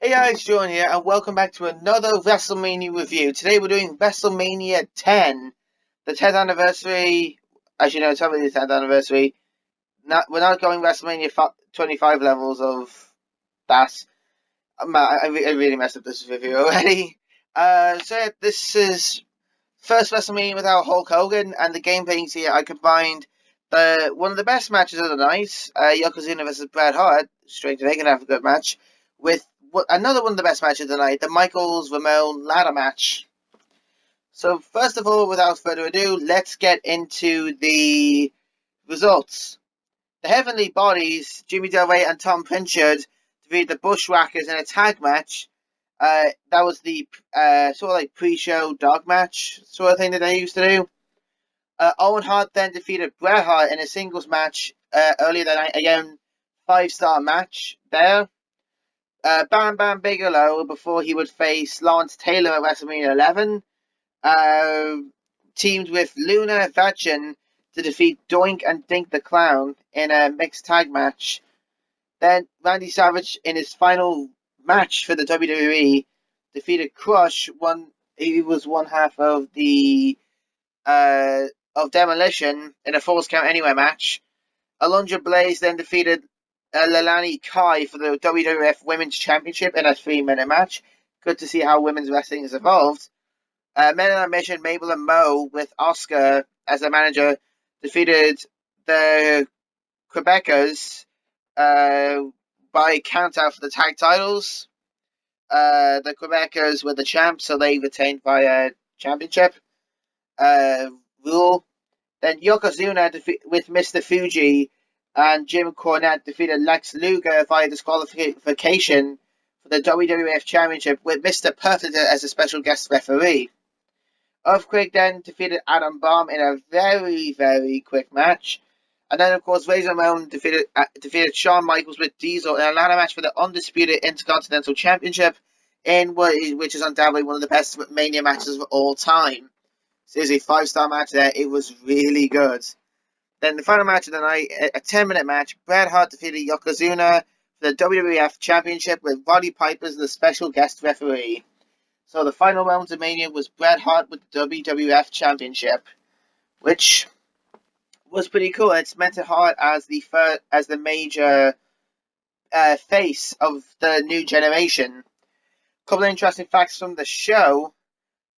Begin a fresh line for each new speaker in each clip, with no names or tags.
Hey guys, Sean here, and welcome back to another WrestleMania review. Today we're doing WrestleMania 10, the 10th anniversary. As you know, it's only the 10th anniversary. We're not going WrestleMania 25 levels of that. I really messed up this review already. This is first WrestleMania without Hulk Hogan, and the game things here. I combined one of the best matches of the night, Yokozuna versus Bret Hart, straight to make it have a good match, with another one of the best matches of the night, the Michaels Ramon ladder match. So first of all, without further ado, let's get into the results. The Heavenly Bodies, Jimmy Del Rey and Tom Pritchard, defeated the Bushwhackers in a tag match. That was the sort of like pre-show dog match sort of thing that they used to do. Owen Hart then defeated Bret Hart in a singles match earlier that night. Again, 5-star match there. Bam Bam Bigelow, before he would face Lawrence Taylor at WrestleMania 11, teamed with Luna Vachon to defeat Doink and Dink the Clown in a mixed tag match. Then Randy Savage, in his final match for the WWE, defeated Crush. He was one half of the of Demolition in a Falls Count Anywhere match. Alundra Blaze then defeated Leilani Kai for the WWF Women's Championship in a 3-minute match. Good to see how women's wrestling has evolved. Men on a Mission, Mabel and Mo, with Oscar as a manager, defeated the Quebecers by countout for the tag titles. The Quebecers were the champs, so they retained via championship rule. Then Yokozuna with Mr. Fuji and Jim Cornette defeated Lex Luger via disqualification for the WWF Championship, with Mr. Perfect as a special guest referee. Earthquake then defeated Adam Bomb in a very, very quick match. And then, of course, Razor Ramon defeated Shawn Michaels with Diesel in a ladder match for the undisputed Intercontinental Championship, which is undoubtedly one of the best Mania matches of all time. Seriously, 5-star match there. It was really good. Then the final match of the night, a 10-minute match. Bret Hart defeated Yokozuna for the WWF Championship with Roddy Piper as the special guest referee. So the final round of Mania was Bret Hart with the WWF Championship, which was pretty cool. It cemented Hart as the major face of the new generation. A couple of interesting facts from the show.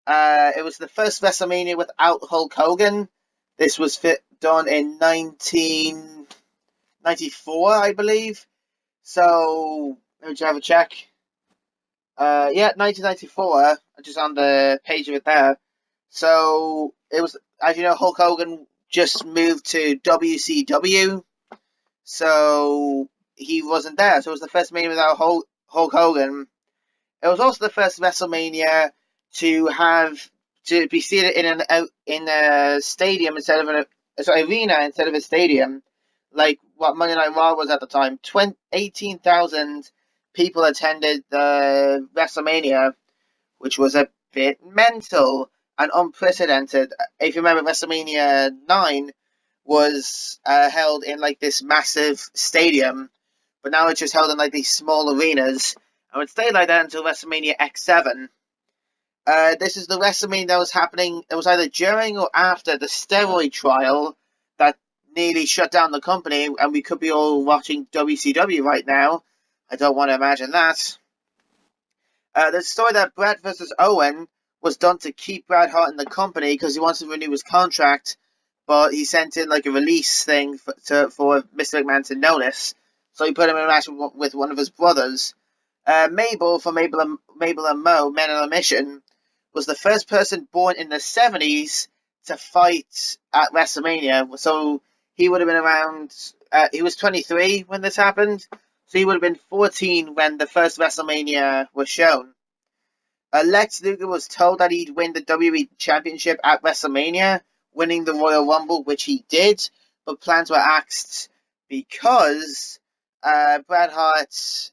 It was the first WrestleMania without Hulk Hogan. This was done in 1994, I believe. So, let me just have a check. 1994. Just on the page of it there. So, it was, as you know, Hulk Hogan just moved to WCW. So, he wasn't there. So, it was the first Mania without Hulk Hogan. It was also the first WrestleMania to be seated in a stadium instead of arena instead of a stadium, like what Monday Night Raw was at the time. 18,000 people attended the WrestleMania, which was a bit mental and unprecedented. If you remember, WrestleMania 9 was held in like this massive stadium, but now it's just held in like these small arenas, and it stayed like that until WrestleMania X7. This is the WrestleMania that was happening. It was either during or after the steroid trial that nearly shut down the company, and we could be all watching WCW right now. I don't want to imagine that. The story that Bret versus Owen was done to keep Bret Hart in the company because he wanted to renew his contract, but he sent in like a release thing for Mr. McMahon to notice, so he put him in a match with one of his brothers. Mabel and Mo, Men on a Mission, was the first person born in the 70s to fight at WrestleMania. So he would have been around, he was 23 when this happened. So he would have been 14 when the first WrestleMania was shown. Lex Luger was told that he'd win the WWE Championship at WrestleMania, winning the Royal Rumble, which he did. But plans were axed because Bret Hart,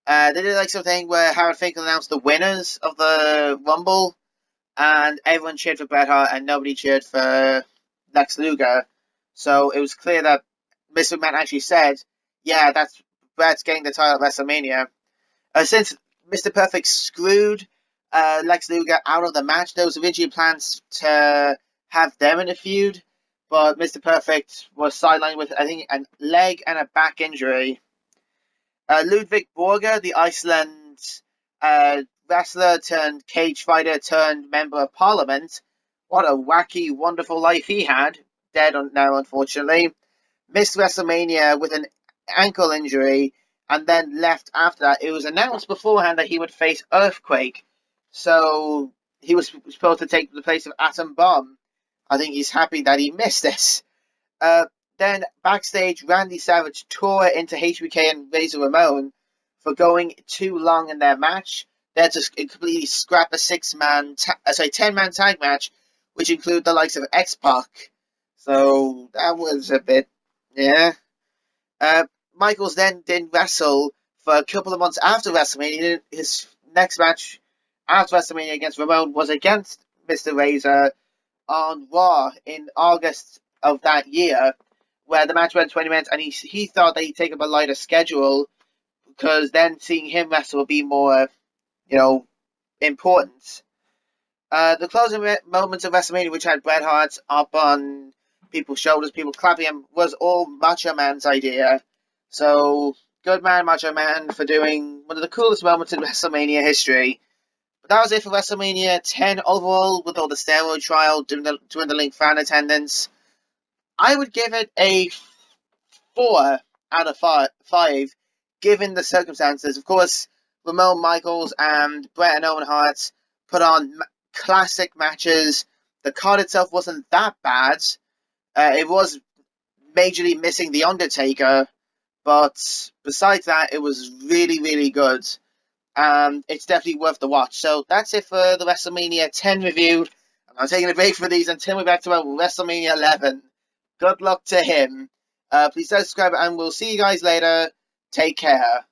they did like something where Howard Finkel announced the winners of the Rumble, and everyone cheered for Bret Hart and nobody cheered for Lex Luger. So it was clear that Mr. McMahon actually said, yeah, that's Bret's getting the title at WrestleMania. Since Mr. Perfect screwed Lex Luger out of the match. There was originally plans to have them in a feud, but Mr. Perfect was sidelined with, I think, a leg and a back injury. Ludwig Borger, the Iceland wrestler turned cage fighter turned member of parliament. What a wacky, wonderful life he had. Dead now, unfortunately. Missed WrestleMania with an ankle injury and then left after that. It was announced beforehand that he would face Earthquake. So he was supposed to take the place of Atom Bomb. I think he's happy that he missed this. Uh, then backstage, Randy Savage tore into HBK and Razor Ramon for going too long in their match. They had to completely scrap a 10-man tag match, which included the likes of X-Pac. So that was a bit, yeah. Michaels then didn't wrestle for a couple of months after WrestleMania. His next match after WrestleMania against Ramon was against Mr. Razor on Raw in August of that year, where the match went 20 minutes, and he thought that he'd take up a lighter schedule because then seeing him wrestle would be more, important. The closing moments of WrestleMania, which had Bret Hart up on people's shoulders, people clapping him, was all Macho Man's idea. So, good man, Macho Man, for doing one of the coolest moments in WrestleMania history. But that was it for WrestleMania 10 overall, with all the steroid trial, dwindling fan attendance. I would give it a 4 out of 5, given the circumstances. Of course, Ramon Michaels and Bret and Owen Hart put on classic matches. The card itself wasn't that bad. It was majorly missing The Undertaker, but besides that, it was really, really good. And it's definitely worth the watch. So that's it for the WrestleMania 10 review. I'm taking a break for these until we're back to WrestleMania 11. Good luck to him. Please subscribe, and we'll see you guys later. Take care.